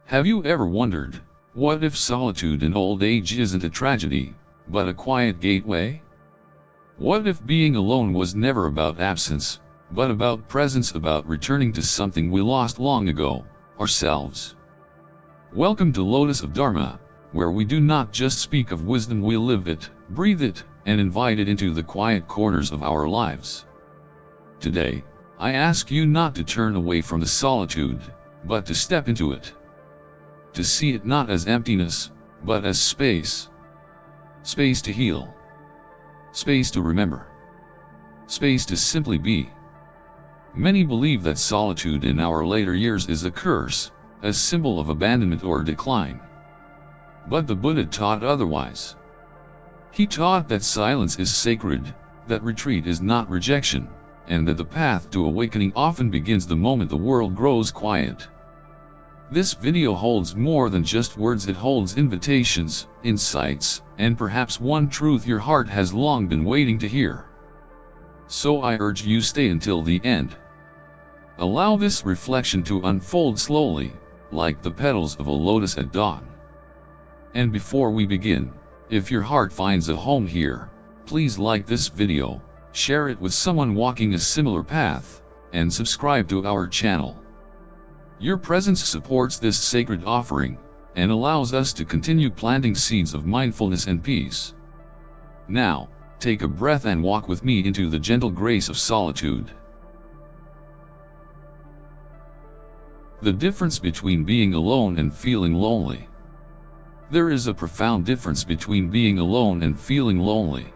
Have you ever wondered, what if solitude in old age isn't a tragedy, but a quiet gateway? What if being alone was never about absence, but about presence, about returning to something we lost long ago, ourselves? Welcome to Lotus of Dharma, where we do not just speak of wisdom, we live it, breathe it, and invite it into the quiet corners of our lives. Today, I ask you not to turn away from the solitude, but to step into it. To see it not as emptiness, but as space. Space to heal. Space to remember. Space to simply be. Many believe that solitude in our later years is a curse, a symbol of abandonment or decline. But the Buddha taught otherwise. He taught that silence is sacred, that retreat is not rejection, and that the path to awakening often begins the moment the world grows quiet. This video holds more than just words, it holds invitations, insights, and perhaps one truth your heart has long been waiting to hear. So I urge you stay until the end. Allow this reflection to unfold slowly, like the petals of a lotus at dawn. And before we begin, if your heart finds a home here, please like this video, share it with someone walking a similar path, and subscribe to our channel. Your presence supports this sacred offering, and allows us to continue planting seeds of mindfulness and peace. Now, take a breath and walk with me into the gentle grace of solitude. The difference between being alone and feeling lonely. There is a profound difference between being alone and feeling lonely.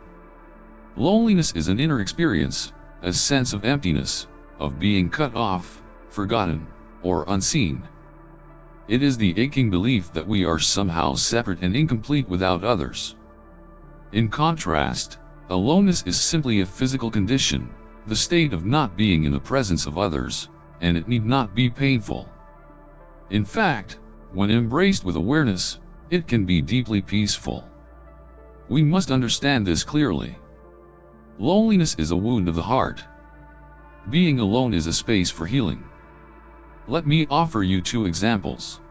Loneliness is an inner experience, a sense of emptiness, of being cut off, forgotten, or unseen. It is the aching belief that we are somehow separate and incomplete without others. In contrast, aloneness is simply a physical condition, the state of not being in the presence of others, and it need not be painful. In fact, when embraced with awareness, it can be deeply peaceful. We must understand this clearly. Loneliness is a wound of the heart. Being alone is a space for healing. Let me offer you two examples.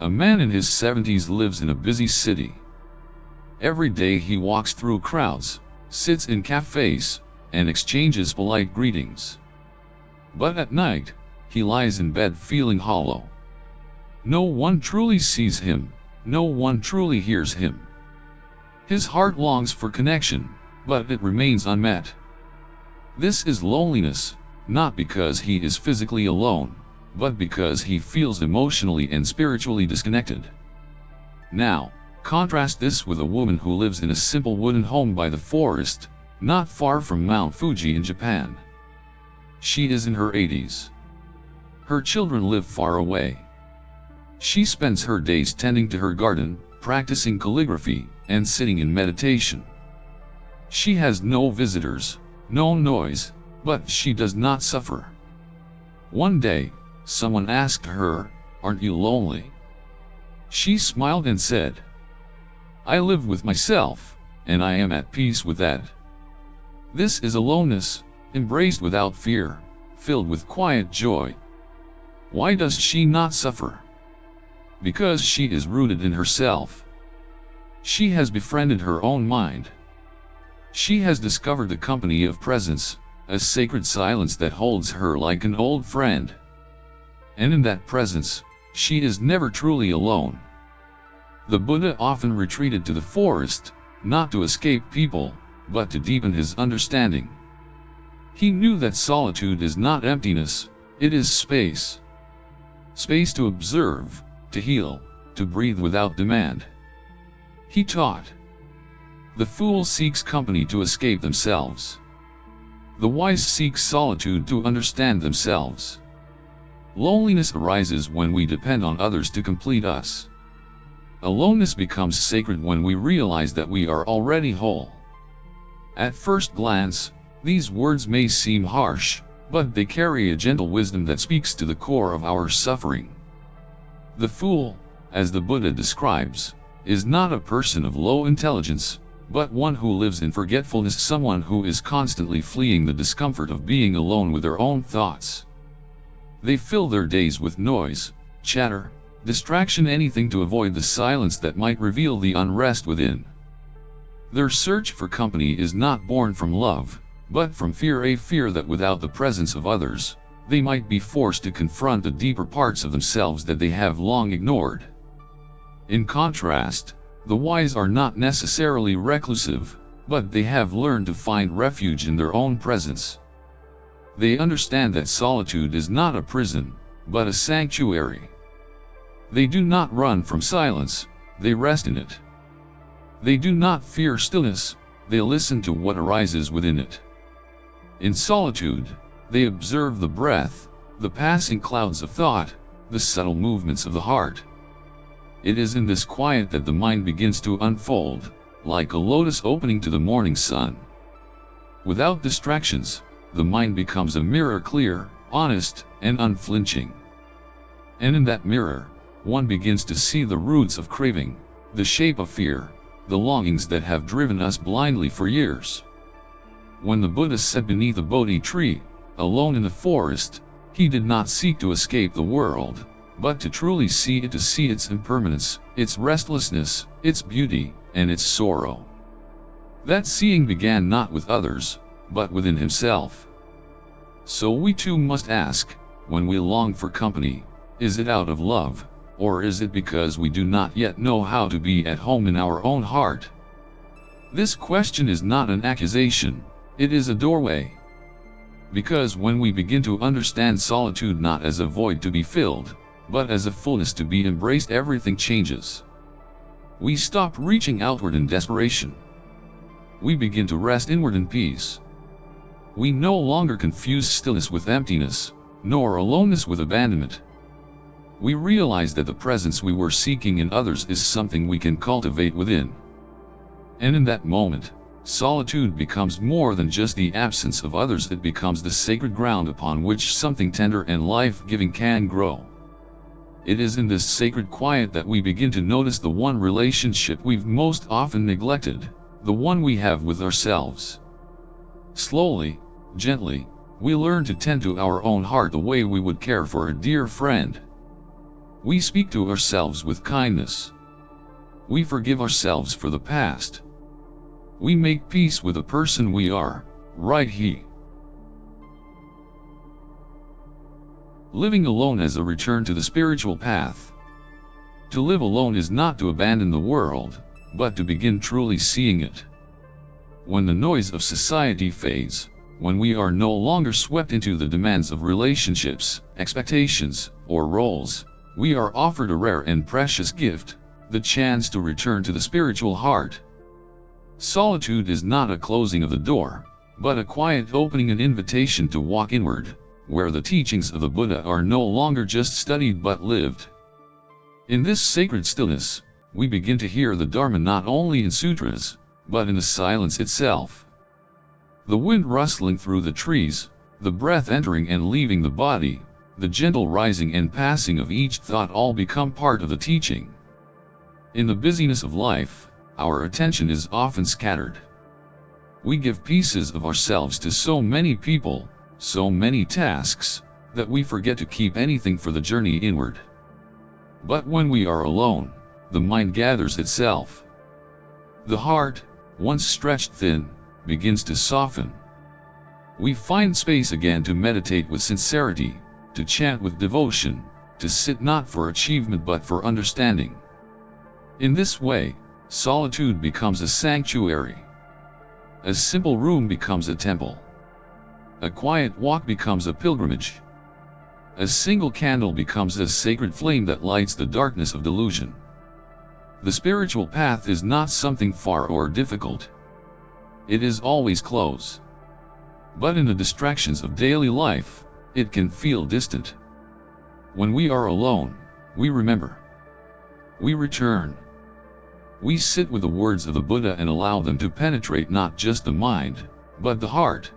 A man in his 70s lives in a busy city. Every day he walks through crowds, sits in cafes, and exchanges polite greetings. But at night, he lies in bed feeling hollow. No one truly sees him, no one truly hears him. His heart longs for connection, but it remains unmet. This is loneliness, not because he is physically alone, but because he feels emotionally and spiritually disconnected. Now, contrast this with a woman who lives in a simple wooden home by the forest, not far from Mount Fuji in Japan. She is in her 80s. Her children live far away. She spends her days tending to her garden, practicing calligraphy, and sitting in meditation. She has no visitors, no noise, but she does not suffer. One day, someone asked her, "Aren't you lonely?" She smiled and said, "I live with myself, and I am at peace with that." This is aloneness, embraced without fear, filled with quiet joy. Why does she not suffer? Because she is rooted in herself. She has befriended her own mind. She has discovered the company of presence, a sacred silence that holds her like an old friend. And in that presence, she is never truly alone. The Buddha often retreated to the forest, not to escape people, but to deepen his understanding. He knew that solitude is not emptiness, it is space. Space to observe, to heal, to breathe without demand. He taught, "The fool seeks company to escape themselves. The wise seek solitude to understand themselves." Loneliness arises when we depend on others to complete us. Aloneness becomes sacred when we realize that we are already whole. At first glance, these words may seem harsh, but they carry a gentle wisdom that speaks to the core of our suffering. The fool, as the Buddha describes, is not a person of low intelligence, but one who lives in forgetfulness, someone who is constantly fleeing the discomfort of being alone with their own thoughts. They fill their days with noise, chatter, distraction, anything to avoid the silence that might reveal the unrest within. Their search for company is not born from love, but from fear, a fear that without the presence of others, they might be forced to confront the deeper parts of themselves that they have long ignored. In contrast, the wise are not necessarily reclusive, but they have learned to find refuge in their own presence. They understand that solitude is not a prison, but a sanctuary. They do not run from silence, they rest in it. They do not fear stillness, they listen to what arises within it. In solitude, they observe the breath, the passing clouds of thought, the subtle movements of the heart. It is in this quiet that the mind begins to unfold, like a lotus opening to the morning sun. Without distractions, the mind becomes a mirror, clear, honest, and unflinching. And in that mirror, one begins to see the roots of craving, the shape of fear, the longings that have driven us blindly for years. When the Buddha sat beneath a Bodhi tree, alone in the forest, he did not seek to escape the world, but to truly see it, to see its impermanence, its restlessness, its beauty, and its sorrow. That seeing began not with others, but within himself. So we too must ask, when we long for company, is it out of love, or is it because we do not yet know how to be at home in our own heart? This question is not an accusation, it is a doorway. Because when we begin to understand solitude not as a void to be filled, but as a fullness to be embraced, everything changes. We stop reaching outward in desperation. We begin to rest inward in peace. We no longer confuse stillness with emptiness, nor aloneness with abandonment. We realize that the presence we were seeking in others is something we can cultivate within. And in that moment, solitude becomes more than just the absence of others, it becomes the sacred ground upon which something tender and life-giving can grow. It is in this sacred quiet that we begin to notice the one relationship we've most often neglected, the one we have with ourselves. Slowly, gently, we learn to tend to our own heart the way we would care for a dear friend. We speak to ourselves with kindness. We forgive ourselves for the past. We make peace with the person we are, right here. Living alone as a return to the spiritual path. To live alone is not to abandon the world, but to begin truly seeing it. When the noise of society fades, when we are no longer swept into the demands of relationships, expectations, or roles, we are offered a rare and precious gift, the chance to return to the spiritual heart. Solitude is not a closing of the door, but a quiet opening, an invitation to walk inward, where the teachings of the Buddha are no longer just studied but lived. In this sacred stillness, we begin to hear the Dharma not only in sutras, but in the silence itself. The wind rustling through the trees, the breath entering and leaving the body, the gentle rising and passing of each thought all become part of the teaching. In the busyness of life, our attention is often scattered. We give pieces of ourselves to so many people, so many tasks, that we forget to keep anything for the journey inward. But when we are alone, the mind gathers itself. The heart, once stretched thin, begins to soften. We find space again to meditate with sincerity, to chant with devotion, to sit not for achievement but for understanding. In this way, solitude becomes a sanctuary. A simple room becomes a temple. A quiet walk becomes a pilgrimage. A single candle becomes a sacred flame that lights the darkness of delusion. The spiritual path is not something far or difficult. It is always close. But in the distractions of daily life, it can feel distant. When we are alone, we remember. We return. We sit with the words of the Buddha and allow them to penetrate not just the mind, but the heart.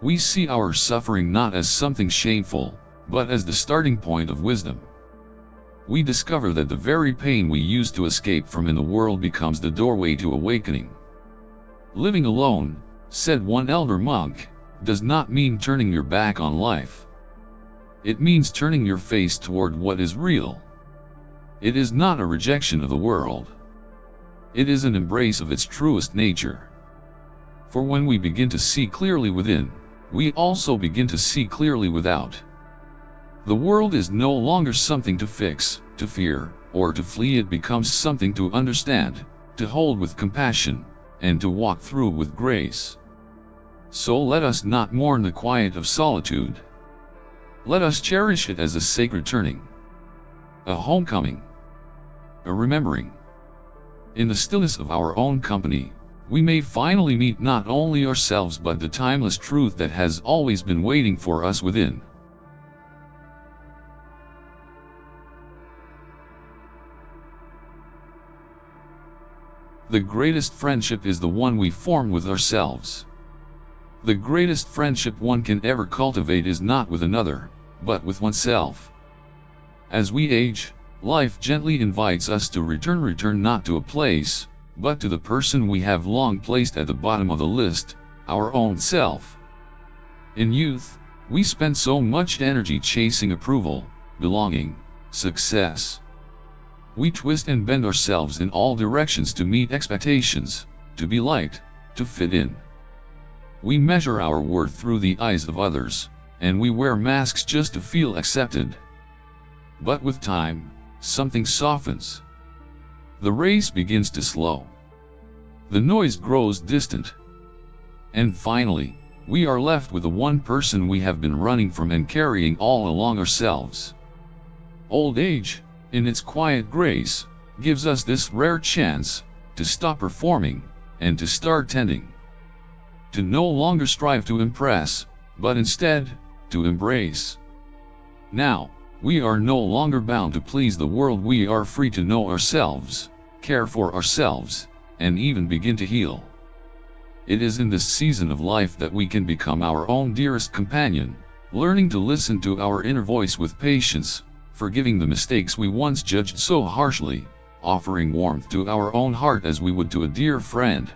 We see our suffering not as something shameful, but as the starting point of wisdom. We discover that the very pain we used to escape from in the world becomes the doorway to awakening. Living alone, said one elder monk, does not mean turning your back on life. It means turning your face toward what is real. It is not a rejection of the world. It is an embrace of its truest nature. For when we begin to see clearly within, we also begin to see clearly without. The world is no longer something to fix, to fear, or to flee. It becomes something to understand, to hold with compassion, and to walk through with grace. So let us not mourn the quiet of solitude. Let us cherish it as a sacred turning, a homecoming, a remembering. In the stillness of our own company, we may finally meet not only ourselves but the timeless truth that has always been waiting for us within. The greatest friendship is the one we form with ourselves. The greatest friendship one can ever cultivate is not with another, but with oneself. As we age, life gently invites us to return not to a place, but to the person we have long placed at the bottom of the list, our own self. In youth, we spend so much energy chasing approval, belonging, success. We twist and bend ourselves in all directions to meet expectations, to be liked, to fit in. We measure our worth through the eyes of others, and we wear masks just to feel accepted. But with time, something softens. The race begins to slow. The noise grows distant. And finally, we are left with the one person we have been running from and carrying all along ourselves. Old age, in its quiet grace, gives us this rare chance to stop performing and to start tending. To no longer strive to impress, but instead, to embrace. Now, we are no longer bound to please the world. We are free to know ourselves, care for ourselves, and even begin to heal. It is in this season of life that we can become our own dearest companion, learning to listen to our inner voice with patience, forgiving the mistakes we once judged so harshly, offering warmth to our own heart as we would to a dear friend.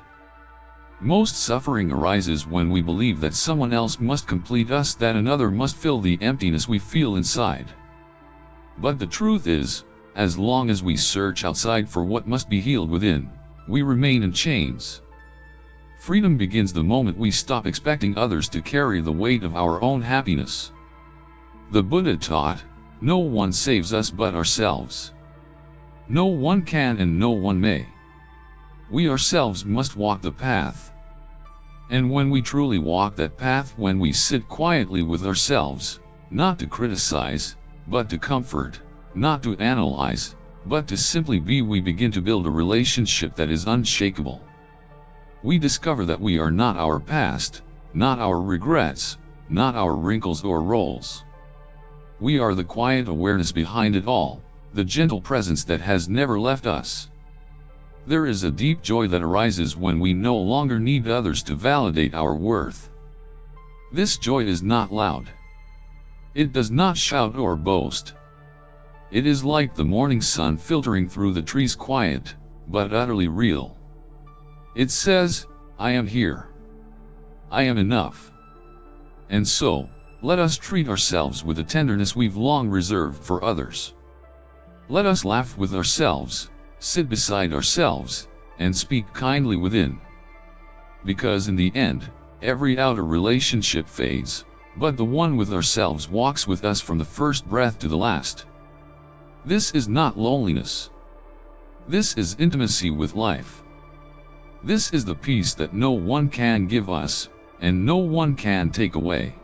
Most suffering arises when we believe that someone else must complete us, that another must fill the emptiness we feel inside. But the truth is, as long as we search outside for what must be healed within, we remain in chains. Freedom begins the moment we stop expecting others to carry the weight of our own happiness. The Buddha taught, no one saves us but ourselves. No one can and no one may. We ourselves must walk the path. And when we truly walk that path, when we sit quietly with ourselves, not to criticize, but to comfort, not to analyze, but to simply be, we begin to build a relationship that is unshakable. We discover that we are not our past, not our regrets, not our wrinkles or roles. We are the quiet awareness behind it all, the gentle presence that has never left us. There is a deep joy that arises when we no longer need others to validate our worth. This joy is not loud. It does not shout or boast. It is like the morning sun filtering through the trees, quiet, but utterly real. It says, I am here. I am enough. And so, let us treat ourselves with the tenderness we've long reserved for others. Let us laugh with ourselves, sit beside ourselves, and speak kindly within. Because in the end, every outer relationship fades, but the one with ourselves walks with us from the first breath to the last. This is not loneliness. This is intimacy with life. This is the peace that no one can give us, and no one can take away.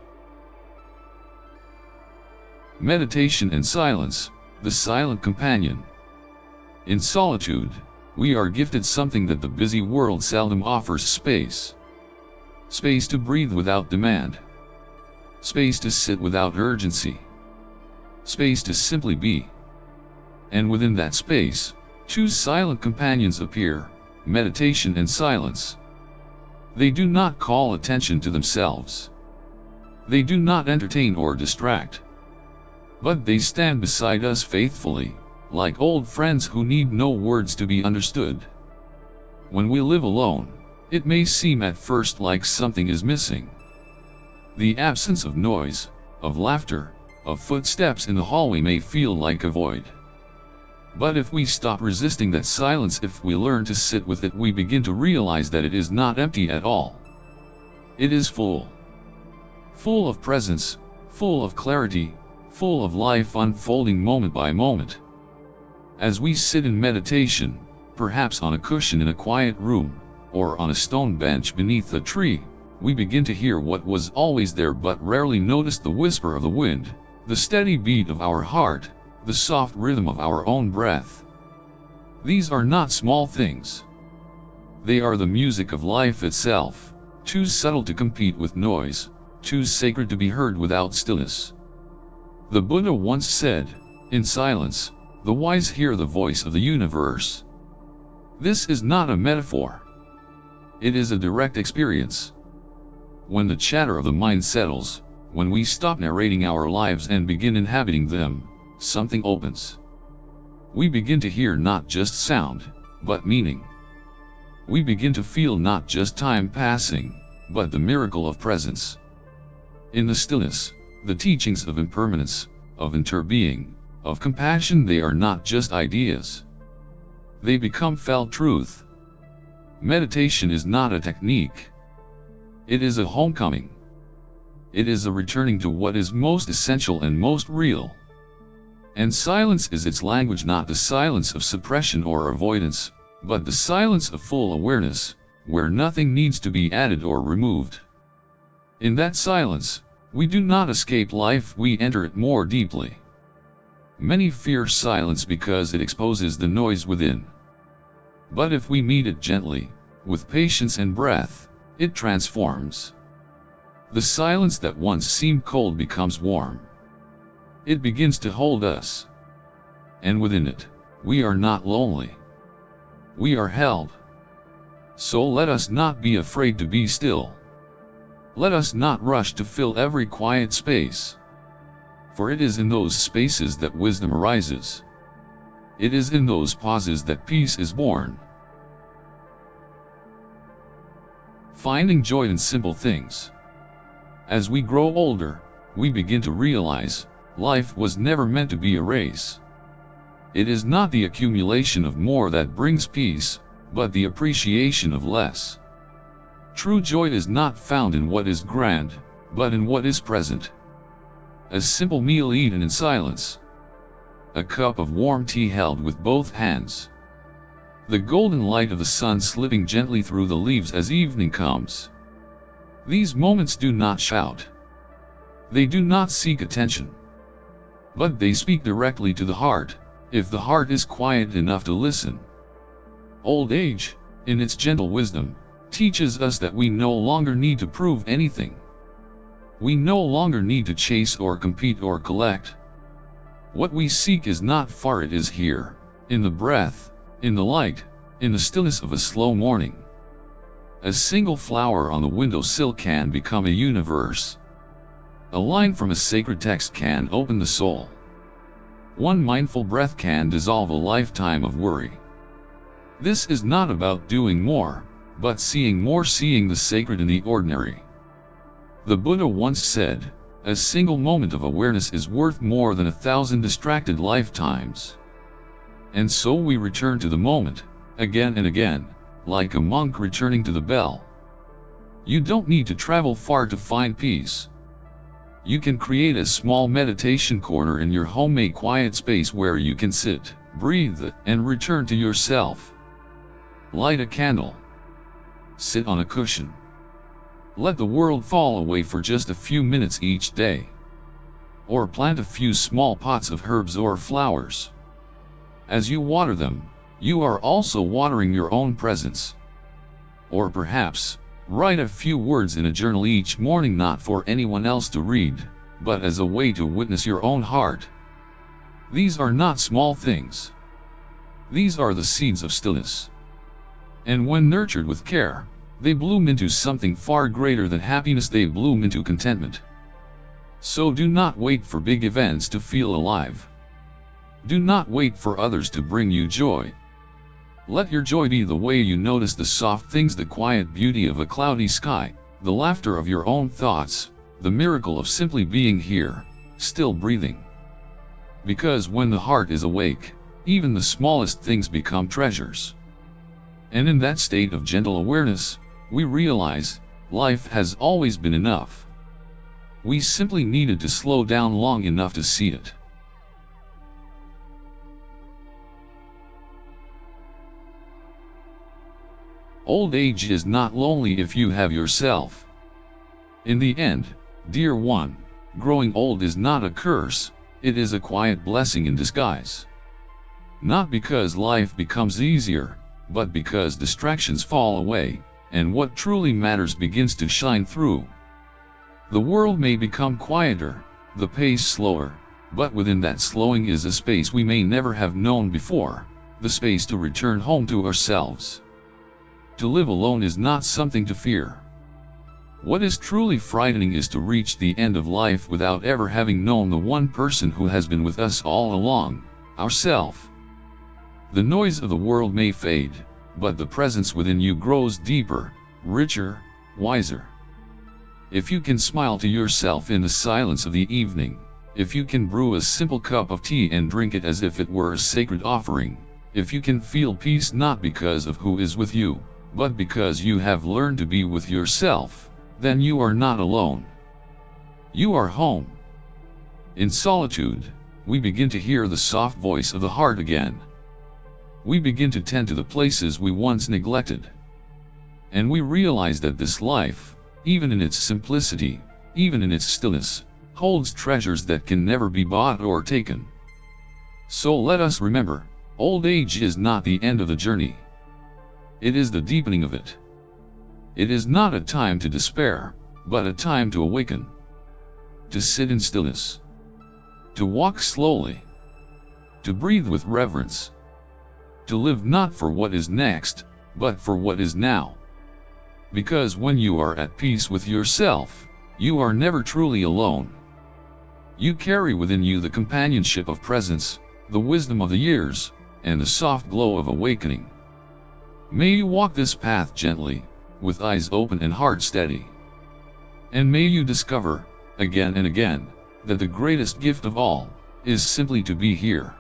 Meditation and silence, the silent companion. In solitude, we are gifted something that the busy world seldom offers: space. Space to breathe without demand. Space to sit without urgency. Space to simply be. And within that space, two silent companions appear: meditation and silence. They do not call attention to themselves. They do not entertain or distract. But they stand beside us faithfully, like old friends who need no words to be understood. When we live alone, it may seem at first like something is missing. The absence of noise, of laughter, of footsteps in the hallway may feel like a void. But if we stop resisting that silence, if we learn to sit with it, we begin to realize that it is not empty at all. It is full. Full of presence, full of clarity, full of life unfolding moment by moment. As we sit in meditation, perhaps on a cushion in a quiet room, or on a stone bench beneath a tree, we begin to hear what was always there but rarely noticed: the whisper of the wind, the steady beat of our heart, the soft rhythm of our own breath. These are not small things. They are the music of life itself, too subtle to compete with noise, too sacred to be heard without stillness. The Buddha once said, "In silence, the wise hear the voice of the universe." This is not a metaphor. It is a direct experience. When the chatter of the mind settles, when we stop narrating our lives and begin inhabiting them, something opens. We begin to hear not just sound, but meaning. We begin to feel not just time passing, but the miracle of presence. In the stillness, the teachings of impermanence, of interbeing, of compassion, they are not just ideas. They become felt truth. Meditation is not a technique. It is a homecoming. It is a returning to what is most essential and most real. And silence is its language, not the silence of suppression or avoidance, but the silence of full awareness, where nothing needs to be added or removed. In that silence, we do not escape life, we enter it more deeply. Many fear silence because it exposes the noise within. But if we meet it gently, with patience and breath, it transforms. The silence that once seemed cold becomes warm. It begins to hold us. And within it, we are not lonely. We are held. So let us not be afraid to be still. Let us not rush to fill every quiet space. For it is in those spaces that wisdom arises. It is in those pauses that peace is born. Finding joy in simple things. As we grow older, we begin to realize, life was never meant to be a race. It is not the accumulation of more that brings peace, but the appreciation of less. True joy is not found in what is grand, but in what is present. A simple meal eaten in silence. A cup of warm tea held with both hands. The golden light of the sun slipping gently through the leaves as evening comes. These moments do not shout. They do not seek attention. But they speak directly to the heart, if the heart is quiet enough to listen. Old age, in its gentle wisdom, teaches us that we no longer need to prove anything. We no longer need to chase or compete or collect. What we seek is not far, it is here, in the breath, in the light, in the stillness of a slow morning. A single flower on the windowsill can become a universe. A line from a sacred text can open the soul. One mindful breath can dissolve a lifetime of worry. This is not about doing more, but seeing more, seeing the sacred in the ordinary. The Buddha once said, "A single moment of awareness is worth more than 1,000 distracted lifetimes." And so we return to the moment, again and again, like a monk returning to the bell. You don't need to travel far to find peace. You can create a small meditation corner in your home, a quiet space where you can sit, breathe, and return to yourself. Light a candle. Sit on a cushion. Let the world fall away for just a few minutes each day. Or plant a few small pots of herbs or flowers. As you water them, you are also watering your own presence. Or perhaps, write a few words in a journal each morning, not for anyone else to read, but as a way to witness your own heart. These are not small things. These are the seeds of stillness. And when nurtured with care, they bloom into something far greater than happiness. They bloom into contentment. So do not wait for big events to feel alive. Do not wait for others to bring you joy. Let your joy be the way you notice the soft things, the quiet beauty of a cloudy sky, the laughter of your own thoughts, the miracle of simply being here, still breathing. Because when the heart is awake, even the smallest things become treasures. And in that state of gentle awareness, we realize, life has always been enough. We simply needed to slow down long enough to see it. Old age is not lonely if you have yourself. In the end, dear one, growing old is not a curse, it is a quiet blessing in disguise. Not because life becomes easier, but because distractions fall away, and what truly matters begins to shine through. The world may become quieter, the pace slower, but within that slowing is a space we may never have known before, the space to return home to ourselves. To live alone is not something to fear. What is truly frightening is to reach the end of life without ever having known the one person who has been with us all along, ourself. The noise of the world may fade, but the presence within you grows deeper, richer, wiser. If you can smile to yourself in the silence of the evening, if you can brew a simple cup of tea and drink it as if it were a sacred offering, if you can feel peace not because of who is with you, but because you have learned to be with yourself, then you are not alone. You are home. In solitude, we begin to hear the soft voice of the heart again. We begin to tend to the places we once neglected. And we realize that this life, even in its simplicity, even in its stillness, holds treasures that can never be bought or taken. So let us remember, old age is not the end of the journey. It is the deepening of it. It is not a time to despair, but a time to awaken. To sit in stillness. To walk slowly. To breathe with reverence. To live not for what is next, but for what is now. Because when you are at peace with yourself, you are never truly alone. You carry within you the companionship of presence, the wisdom of the years, and the soft glow of awakening. May you walk this path gently, with eyes open and heart steady. And may you discover, again and again, that the greatest gift of all, is simply to be here.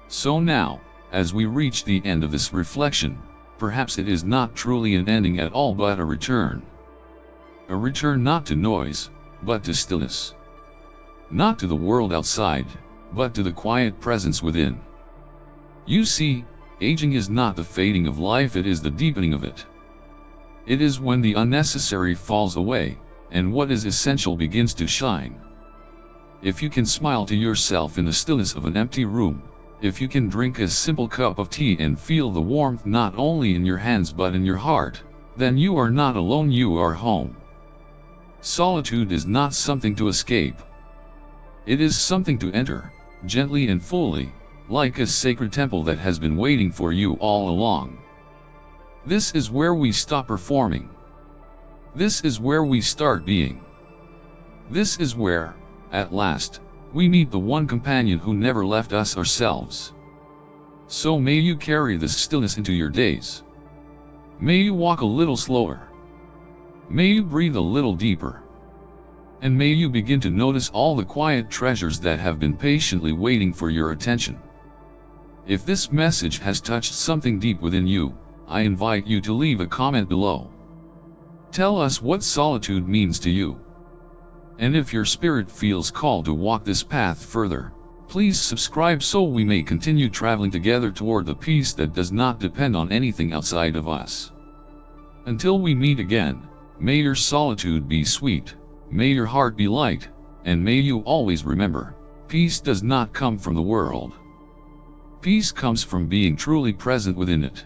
So now, as we reach the end of this reflection, perhaps it is not truly an ending at all but a return. A return not to noise, but to stillness. Not to the world outside, but to the quiet presence within. You see, aging is not the fading of life, it is the deepening of it. It is when the unnecessary falls away, and what is essential begins to shine. If you can smile to yourself in the stillness of an empty room, if you can drink a simple cup of tea and feel the warmth not only in your hands but in your heart, then you are not alone, you are home. Solitude is not something to escape. It is something to enter, gently and fully, like a sacred temple that has been waiting for you all along. This is where we stop performing. This is where we start being. This is where, at last, we meet the one companion who never left us ourselves. So may you carry this stillness into your days. May you walk a little slower. May you breathe a little deeper. And may you begin to notice all the quiet treasures that have been patiently waiting for your attention. If this message has touched something deep within you, I invite you to leave a comment below. Tell us what solitude means to you. And if your spirit feels called to walk this path further, please subscribe so we may continue traveling together toward the peace that does not depend on anything outside of us. Until we meet again, may your solitude be sweet, may your heart be light, and may you always remember, peace does not come from the world. Peace comes from being truly present within it.